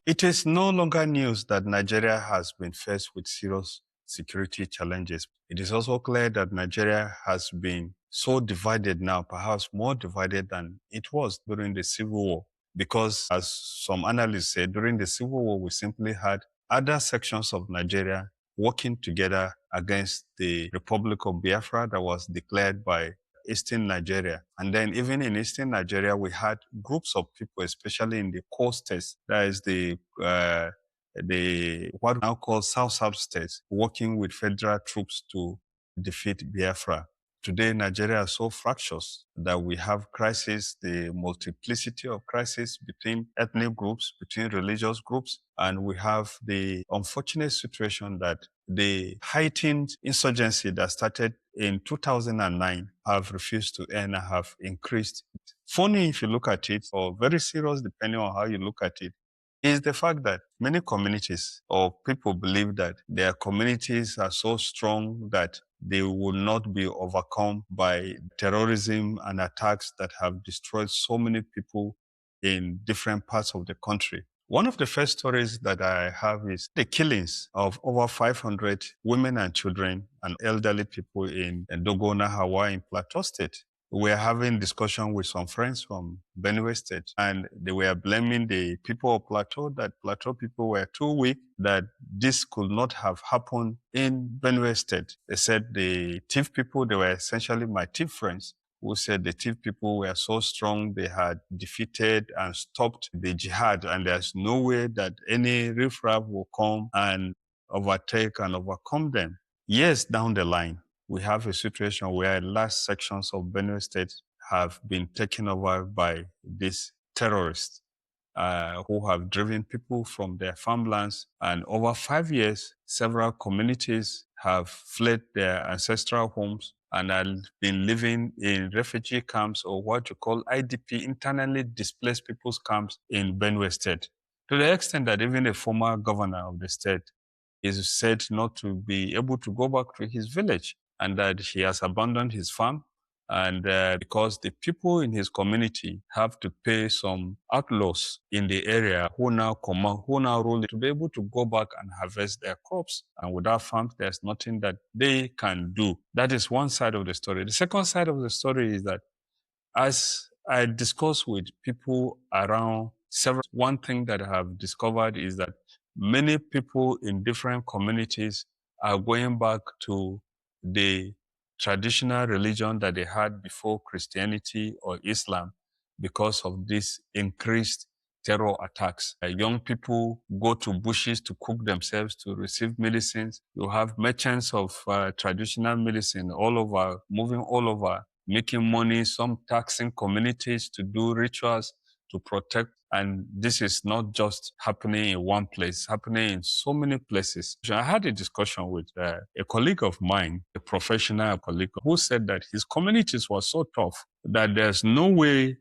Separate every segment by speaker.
Speaker 1: It is no longer news that Nigeria has been faced with serious security challenges. It is also clear that Nigeria has been so divided now, perhaps more divided than it was during the Civil War. Because, as some analysts say, during the Civil War, we simply had other sections of Nigeria working together against the Republic of Biafra that was declared by Eastern Nigeria. And then even in Eastern Nigeria, we had groups of people, especially in the core states, that is the what we now call South states, working with federal troops to defeat Biafra. Today, Nigeria is so fractious that we have crises, the multiplicity of crises between ethnic groups, between religious groups, and we have the unfortunate situation that the heightened insurgency that started in 2009 have refused to end and have increased. Funny if you look at it, or very serious depending on how you look at it, is the fact that many communities or people believe that their communities are so strong that they will not be overcome by terrorism and attacks that have destroyed so many people in different parts of the country. One of the first stories that I have is the killings of over 500 women and children and elderly people in Dogonahawa in Plateau State. We were having discussion with some friends from Benue State, and they were blaming the people of Plateau, that Plateau people were too weak, that this could not have happened in Benue State. They said the thief people, they were essentially my thief friends, who said the thief people were so strong, they had defeated and stopped the jihad, and there's no way that any riffraff will come and overtake and overcome them. Years down the line, we have a situation where large sections of Benue State have been taken over by these terrorists who have driven people from their farmlands. And over 5 years, several communities have fled their ancestral homes and have been living in refugee camps, or what you call IDP, internally displaced people's camps in Benue State. To the extent that even a former governor of the state is said not to be able to go back to his village, and that he has abandoned his farm, and because the people in his community have to pay some outlaws in the area who now rule to be able to go back and harvest their crops. And without farms, there's nothing that they can do. That is one side of the story. The second side of the story is that, as I discuss with people around one thing that I have discovered is that many people in different communities are going back to the traditional religion that they had before Christianity or Islam because of this increased terror attacks. Young people go to bushes to cook themselves to receive medicines. You have merchants of traditional medicine all over, moving all over, making money, some taxing communities to do rituals to protect. And this is not just happening in one place, it's happening in so many places. I had a discussion with a colleague of mine, a professional colleague, who said that his communities were so tough that there's no way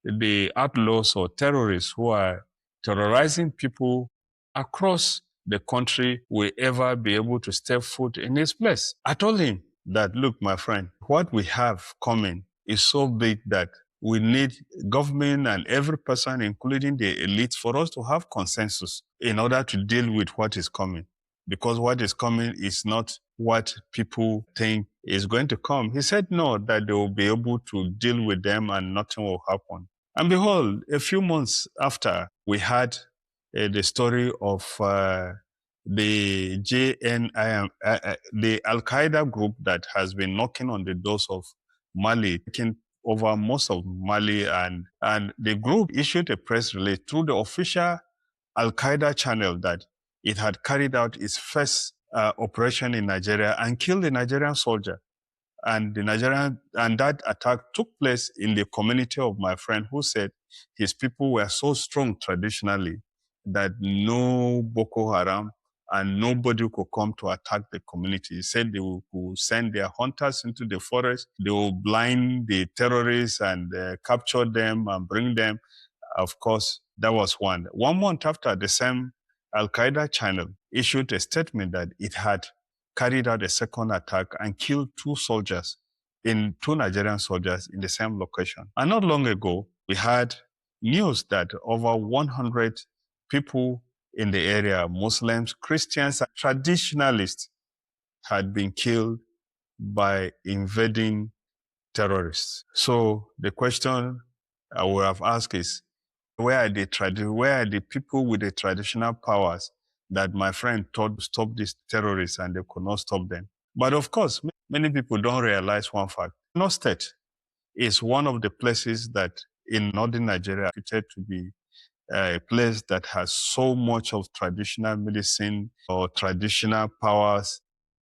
Speaker 1: the outlaws or terrorists who are terrorizing people across the country will ever be able to step foot in his place. I told him that, look, my friend, what we have coming is so big that we need government and every person, including the elites, for us to have consensus in order to deal with what is coming. Because what is coming is not what people think is going to come. He said no, that they will be able to deal with them and nothing will happen. And behold, a few months after, we had the story of the JNIM, the Al-Qaeda group that has been knocking on the doors of Mali, taking over most of Mali, and the group issued a press release through the official Al-Qaeda channel that it had carried out its first operation in Nigeria and killed a Nigerian soldier. And that attack took place in the community of my friend, who said his people were so strong traditionally that no Boko Haram and nobody could come to attack the community. He said they will send their hunters into the forest. They will blind the terrorists and capture them and bring them. Of course, that was one. 1 month after, the same Al-Qaeda channel issued a statement that it had carried out a second attack and killed two Nigerian soldiers in the same location. And not long ago, we had news that over 100 people in the area, Muslims, Christians, traditionalists had been killed by invading terrorists. So the question I would have asked is, where are the people with the traditional powers that my friend thought to stop these terrorists and they could not stop them? But of course, many people don't realize one fact. Benue State is one of the places that in northern Nigeria reputed to be a place that has so much of traditional medicine or traditional powers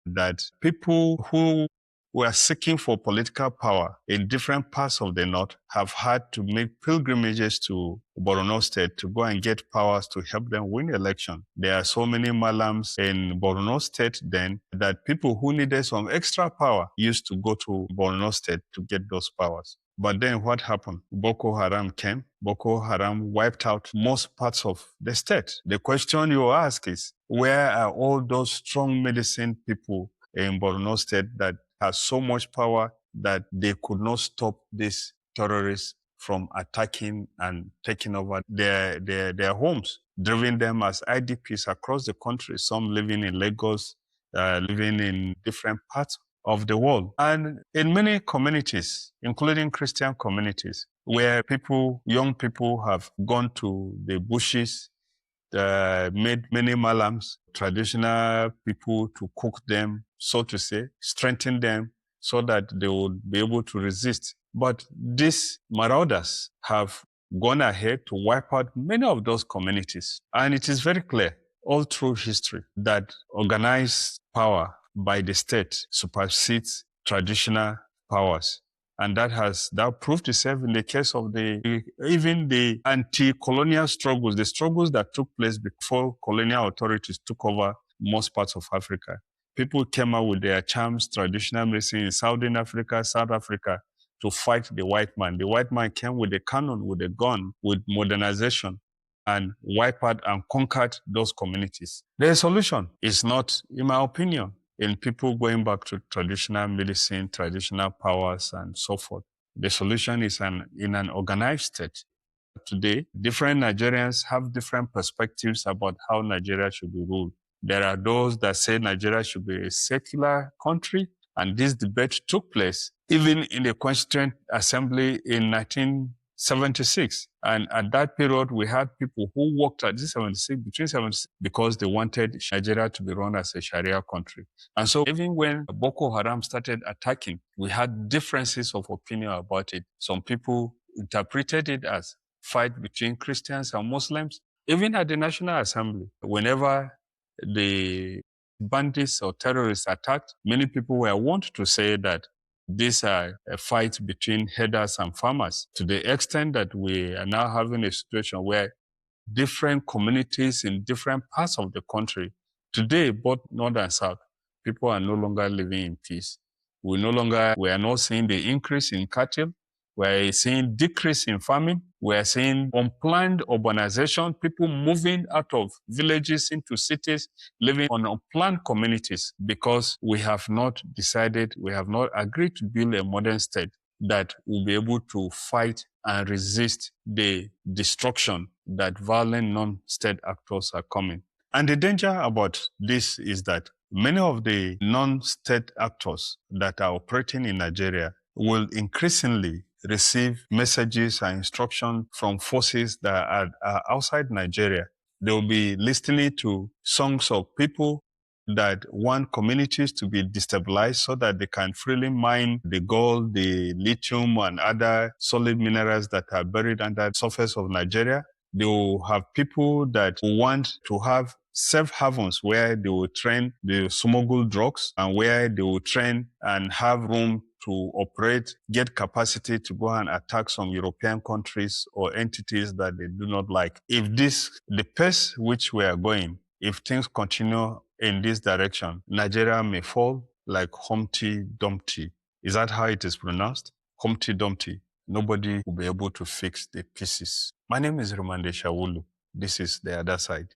Speaker 1: that people who were seeking for political power in different parts of the north have had to make pilgrimages to Borno State to go and get powers to help them win election. There are so many malams in Borno State then that people who needed some extra power used to go to Borno State to get those powers. But then what happened? Boko Haram came. Boko Haram wiped out most parts of the state. The question you ask is, where are all those strong medicine people in Borno State that has so much power that they could not stop these terrorists from attacking and taking over their homes, driving them as IDPs across the country, some living in Lagos, living in different parts of the world. And in many communities, including Christian communities, where young people have gone to the bushes, made many malams, traditional people to cook them, so to say, strengthen them so that they would be able to resist. But these marauders have gone ahead to wipe out many of those communities. And it is very clear all through history that organized power by the state supersedes traditional powers. And that proved itself in the case of even the anti-colonial struggles, the struggles that took place before colonial authorities took over most parts of Africa. People came out with their charms, traditional medicine in Southern Africa, South Africa, to fight the white man. The white man came with a cannon, with a gun, with modernization, and wiped out and conquered those communities. The solution is not, in my opinion, in people going back to traditional medicine, traditional powers, and so forth. The solution is in an organized state. Today, different Nigerians have different perspectives about how Nigeria should be ruled. There are those that say Nigeria should be a secular country, and this debate took place even in the Constituent Assembly in 1976. And at that period, we had people who worked at this 76, between 76, because they wanted Nigeria to be run as a Sharia country. And so even when Boko Haram started attacking, we had differences of opinion about it. Some people interpreted it as fight between Christians and Muslims. Even at the National Assembly, whenever the bandits or terrorists attacked, many people were wont to say that these are a fight between herders and farmers, to the extent that we are now having a situation where different communities in different parts of the country, today, both north and south, people are no longer living in peace. We are not seeing the increase in cattle. We are seeing decrease in farming. We are seeing unplanned urbanization, people moving out of villages into cities, living on unplanned communities, because we have not agreed to build a modern state that will be able to fight and resist the destruction that violent non-state actors are coming. And the danger about this is that many of the non-state actors that are operating in Nigeria will increasingly receive messages and instructions from forces that are outside Nigeria. They will be listening to songs of people that want communities to be destabilized so that they can freely mine the gold, the lithium, and other solid minerals that are buried under the surface of Nigeria. They will have people that want to have safe havens where they will train the smuggle drugs and where they will train and have room to operate, get capacity to go and attack some European countries or entities that they do not like. If the pace which we are going, if things continue in this direction, Nigeria may fall like Humpty Dumpty. Is that how it is pronounced? Humpty Dumpty. Nobody will be able to fix the pieces. My name is Rimamnde Shawulu. This is The Other Side.